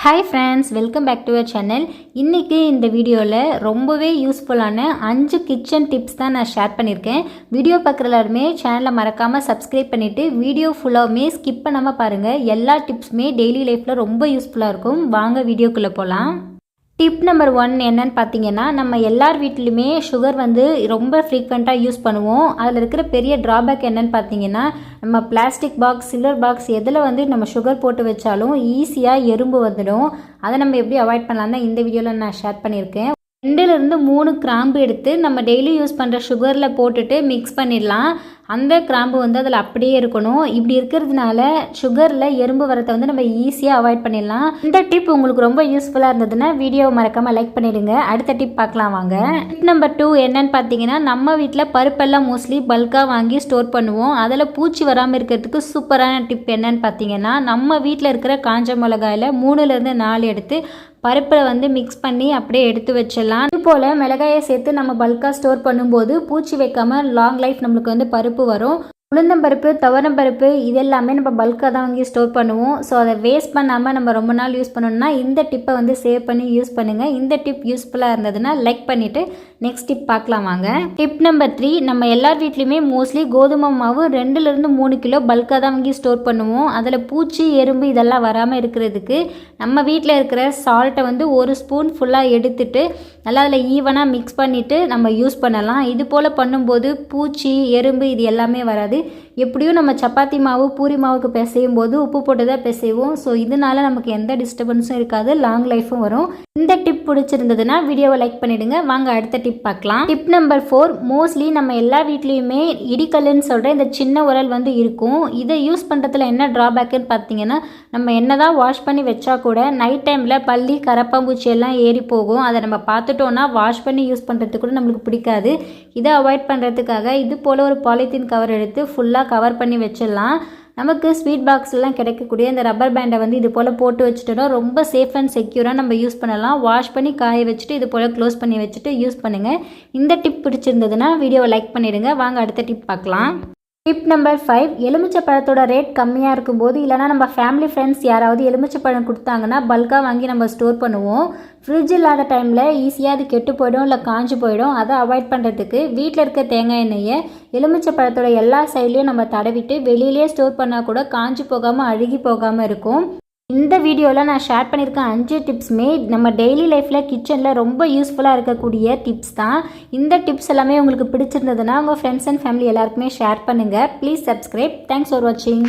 Hi friends, welcome back to your channel. இன்றைக்கி இந்த வீடியோவில் ரொம்பவே யூஸ்ஃபுல்லான 5 கிச்சன் டிப்ஸ் தான் நான் ஷேர் பண்ணியிருக்கேன். வீடியோ பார்க்குற எல்லாருமே சேனலை மறக்காமல் சப்ஸ்கிரைப் பண்ணிவிட்டு வீடியோ ஃபுல்லாகவுமே ஸ்கிப் பண்ணாமல் பாருங்கள். எல்லா டிப்ஸுமே டெய்லி லைஃப்பில் ரொம்ப யூஸ்ஃபுல்லாக இருக்கும். வாங்க வீடியோக்குள்ளே போகலாம். டிப் நம்பர் 1 என்னன்னு பார்த்தீங்கன்னா, நம்ம எல்லார் வீட்லையுமே சுகர் ரொம்ப ஃப்ரீக்வெண்ட்டாக யூஸ் பண்ணுவோம். அதில் இருக்கிற பெரிய ட்ராபேக் என்னன்னு பார்த்தீங்கன்னா, நம்ம பிளாஸ்டிக் பாக்ஸ், சில்வர் பாக்ஸ் எதில் நம்ம சுகர் போட்டு வச்சாலும் ஈஸியாக எறும்பு வந்துடும். அதை நம்ம எப்படி அவாய்ட் பண்ணலாம் தான் இந்த வீடியோவில் நான் ஷேர் பண்ணியிருக்கேன். 2லிருந்து 3 கிராம்பு எடுத்து நம்ம டெய்லி யூஸ் பண்ணுற சுகரில் போட்டுட்டு மிக்ஸ் பண்ணிடலாம். அந்த கிராம்பு அதில் அப்படியே இருக்கணும். இப்படி இருக்கிறதுனால சுகரில் எறும்பு வரத்தை நம்ம ஈஸியாக அவாய்ட் பண்ணிடலாம். இந்த டிப் உங்களுக்கு ரொம்ப யூஸ்ஃபுல்லாக இருந்ததுன்னா வீடியோவை மறக்காமல் லைக் பண்ணிவிடுங்க. அடுத்த டிப் பார்க்கலாம் வாங்க. டிப் நம்பர் 2 என்னன்னு பார்த்தீங்கன்னா, நம்ம வீட்டில் பருப்பெல்லாம் மோஸ்ட்லி பல்காக வாங்கி ஸ்டோர் பண்ணுவோம். அதில் பூச்சி வராமல் இருக்கிறதுக்கு சூப்பரான டிப் என்னன்னு பார்த்தீங்கன்னா, நம்ம வீட்டில் இருக்கிற காஞ்ச மிளகாயில் 3லிருந்து 4 எடுத்து பருப்பில் மிக்ஸ் பண்ணி அப்படியே எடுத்து வச்சிடலாம். இது போல் மிளகாயை சேர்த்து நம்ம பல்காக ஸ்டோர் பண்ணும்போது பூச்சி வைக்காமல் லாங் லைஃப் நம்மளுக்கு பருப்பு வரும். உளுந்தம்பருப்பு, துவரம்பருப்பு இதெல்லாமே நம்ம பல்காக தான் வாங்கி ஸ்டோர் பண்ணுவோம். ஸோ அதை வேஸ்ட் பண்ணாமல் நம்ம ரொம்ப நாள் யூஸ் பண்ணணும்னா இந்த டிப்பை சேவ் பண்ணி யூஸ் பண்ணுங்கள். இந்த டிப் யூஸ்ஃபுல்லாக இருந்ததுன்னா லைக் பண்ணிவிட்டு நெக்ஸ்ட் டிப் பார்க்கலாம் வாங்க. டிப் நம்பர் 3, நம்ம எல்லார் வீட்லேயுமே மோஸ்ட்லி கோதுமை மாவு 2லிருந்து 3 கிலோ பல்காக தான் வாங்கி ஸ்டோர் பண்ணுவோம். அதில் பூச்சி, எறும்பு இதெல்லாம் வராமல் இருக்கிறதுக்கு நம்ம வீட்டில் இருக்கிற சால்ட்டை 1 ஸ்பூன் ஃபுல்லாக எடுத்துட்டு நல்லா அதில் ஈவனாக மிக்ஸ் பண்ணிவிட்டு நம்ம யூஸ் பண்ணலாம். இது போல் பண்ணும்போது பூச்சி, எறும்பு இது எல்லாமே வராது. எப்படியும் நம்ம சப்பாத்தி மாவு, பூரி மாவுக்கு பிசையும் போது உப்பு போட்டு தான் பிசைவோம். ஸோ இதனால நமக்கு எந்த டிஸ்டர்பன்ஸும் இருக்காது, லாங் லைஃபும் வரும். இந்த டிப் பிடிச்சிருந்ததுன்னா வீடியோவை லைக் பண்ணிவிடுங்க. வாங்க அடுத்த டிப் பார்க்கலாம். டிப் நம்பர் 4, மோஸ்ட்லி நம்ம எல்லா வீட்லேயுமே இடிக்கல்லுன்னு சொல்கிற இந்த சின்ன உரல் இருக்கும். இதை யூஸ் பண்ணுறதுல என்ன ட்ராபேக்குன்னு பார்த்தீங்கன்னா, நம்ம என்ன தான் வாஷ் பண்ணி வச்சா கூட நைட் டைமில் பல்லி, கரப்பாம்பூச்சி எல்லாம் ஏறி போகும். அதை நம்ம பார்த்துட்டோன்னா வாஷ் பண்ணி யூஸ் பண்ணுறதுக்கு கூட நம்மளுக்கு பிடிக்காது. இதை அவாய்ட் பண்ணுறதுக்காக இது போல் ஒரு பாலித்தீன் கவர் எடுத்து ஃபுல்லாக கவர் பண்ணி வச்சிடலாம். நமக்கு ஸ்வீட் பாக்ஸ்லாம் கிடைக்கக்கூடிய இந்த ரப்பர் பேண்டை இது போல் போட்டு வச்சுட்டோன்னா ரொம்ப சேஃப் அண்ட் செக்யூராக நம்ம யூஸ் பண்ணலாம். வாஷ் பண்ணி காய வச்சுட்டு இது போல் க்ளோஸ் பண்ணி வச்சுட்டு யூஸ் பண்ணுங்கள். இந்த டிப் பிடிச்சிருந்ததுன்னா வீடியோவை லைக் பண்ணிடுங்க. வாங்க அடுத்த டிப் பார்க்கலாம். டிப் நம்பர் 5, எலுமிச்சை பழத்தோட ரேட் கம்மியாக இருக்கும்போது இல்லைனா நம்ம ஃபேமிலி ஃப்ரெண்ட்ஸ் யாராவது எலுமிச்சை பழம் கொடுத்தாங்கன்னா பல்காக வாங்கி நம்ம ஸ்டோர் பண்ணுவோம். ஃப்ரிட்ஜ் இல்லாத டைமில் ஈஸியாக அது கெட்டு போயிடும், இல்லை காஞ்சி போயிடும். அதை அவாய்ட் பண்ணுறதுக்கு வீட்டில் இருக்க தேங்காய் எண்ணெயை எலுமிச்சை பழத்தோட எல்லா சைட்லேயும் நம்ம தடவிட்டு வெளியிலே ஸ்டோர் பண்ணால் கூட காஞ்சி போகாமல், அழுகி போகாமல் இருக்கும். இந்த வீடியோவில் நான் ஷேர் பண்ணியிருக்க 5 டிப்ஸுமே நம்ம டெய்லி லைஃப்பில் கிச்சனில் ரொம்ப யூஸ்ஃபுல்லாக இருக்கக்கூடிய டிப்ஸ் தான். இந்த டிப்ஸ் எல்லாமே உங்களுக்கு பிடிச்சிருந்ததுன்னா உங்கள் ஃப்ரெண்ட்ஸ் அண்ட் ஃபேமிலி எல்லாருக்குமே ஷேர் பண்ணுங்கள். Please subscribe. தேங்க்ஸ் ஃபார் வாட்சிங்.